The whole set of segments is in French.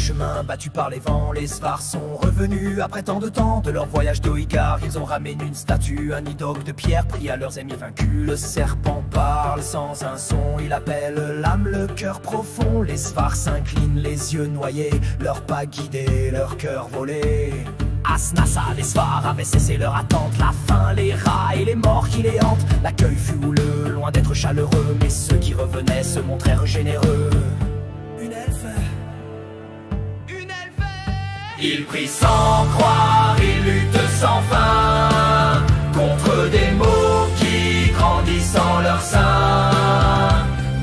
chemins battus par les vents, les Svars sont revenus après tant de temps. De leur voyage d'Oïgar, ils ont ramené une statue, un Nidhogg de pierre pris à leurs amis vaincus. Le serpent parle sans un son, il appelle l'âme, le cœur profond. Les Svars s'inclinent, les yeux noyés, leurs pas guidés, leur cœur volé. À Snassa, les Svars avaient cessé leur attente. La faim, les rats et les morts qui les hantent. L'accueil fut houleux, loin d'être chaleureux, mais ceux qui revenaient se montrèrent généreux. Une elfe. Il prie sans croire, il lutte sans fin contre des maux qui grandissent en leur sein.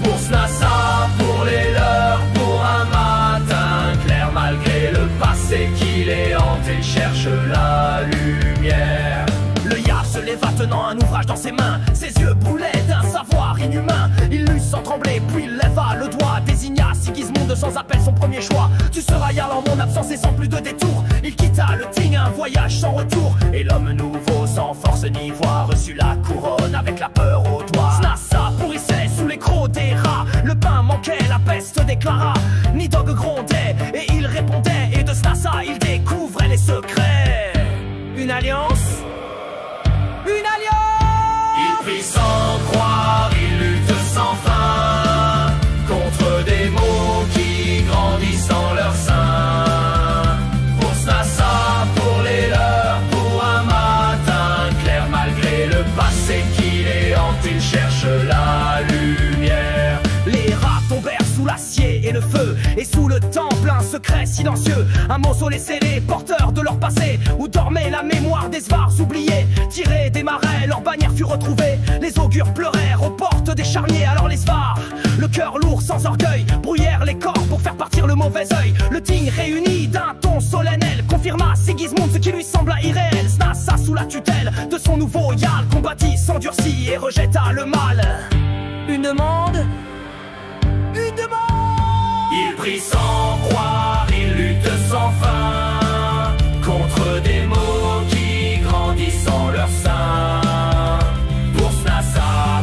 Pour Snassa, pour les leurs, pour un matin clair, malgré le passé qui les hante, ils cherchent la lumière. Le Yar se leva tenant un ouvrage dans ses mains, ses yeux brûlaient d'un savoir inhumain. Il lut sans trembler, puis leva le doigt, désigna Sigismund sans appel son premier choix. Tu seras Jarl en mon absence et sans plus de détour. Il quitta le Ting, un voyage sans retour, et l'homme nouveau sans force ni voix reçut la couronne avec la peur au doigt. Snassa pourrissait sous les crocs des rats, le pain manquait, la peste déclara. Nidhogg grondait et il répondait, et de Snassa il découvrait les secrets. Une alliance. Une alliance. Il prie sans croire, il lutte sans fin contre des maux qui grandissent en leur sein. Pour Snassa, pour les leurs, pour un matin clair, malgré le passé qui les hante, ils cherchent la lumière. Les rats tombèrent sous l'acier et le feu, et sous le temple un secret silencieux, un mausolée scellé, porteur de leur passé, où dormait la mémoire des Svars oubliés. Tirés des marais, leur bannière fut retrouvée, les augures pleurèrent aux portes des charniers. Alors les Svars, le cœur lourd sans orgueil, brouillèrent les corps pour faire partir le mauvais œil. Le Ting réuni d'un ton solennel confirma à Sigismund ce qui lui sembla irréel. Snassa sous la tutelle de son nouveau Jarl combattit, s'endurcit et rejeta le mal. Une demande. Une demande. Il prie sans croire, il lutte sans fin contre des maux qui grandissent en leur sein. Pour Snassa,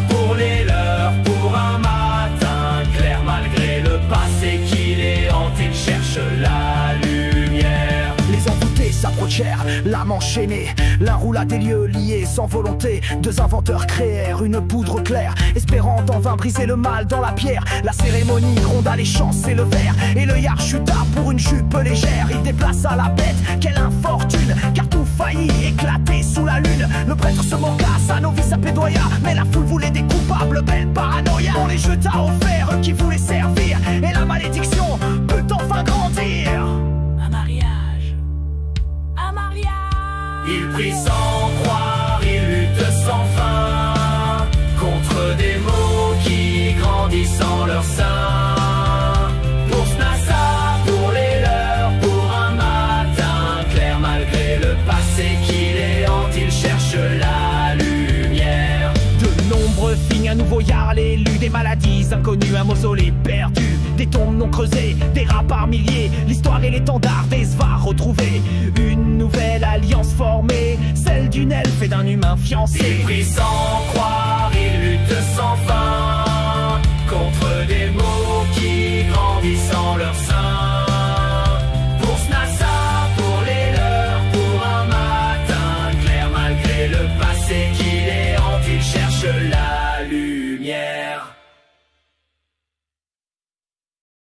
pour les leurs, pour un matin clair, malgré le passé qui les hante, ils cherchent la lumière. Les envoûtés s'approchèrent, l'âme enchaînée, l'un roula des lieux liés sans volonté. Deux inventeurs créèrent une poudre claire, espérant en vain briser le mal dans la pierre. La cérémonie gronda, les chants s'élevèrent, et le Jarl chuta pour une jupe légère. Il déplaça la bête, quelle infortune, car tout faillit éclater sous la lune. Le prêtre se moqua, sa novice apaidoya, mais la foule voulait des coupables, belle paranoïa. On les jeta au fer, eux qui voulaient servir, et la malédiction peut enfin grandir. Un mariage, un mariage. Il prie sans croire, il lutte sans fin contre des maux qui grandissent en leur sein. Pour Snassa, pour les leurs, pour un matin clair, malgré le passé qui les hante, ils cherchent la lumière. De nombreux signes, un nouveau Jarl élu, des maladies inconnues, un mausolée perdu, des tombes non creusées, des rats par milliers, l'histoire et l'étendard des Svars retrouvés. Une nouvelle alliance formée, celle d'une elfe et d'un humain fiancé. Il prie sans croire, il lutte sans fin contre des maux qui grandissent en leur sein.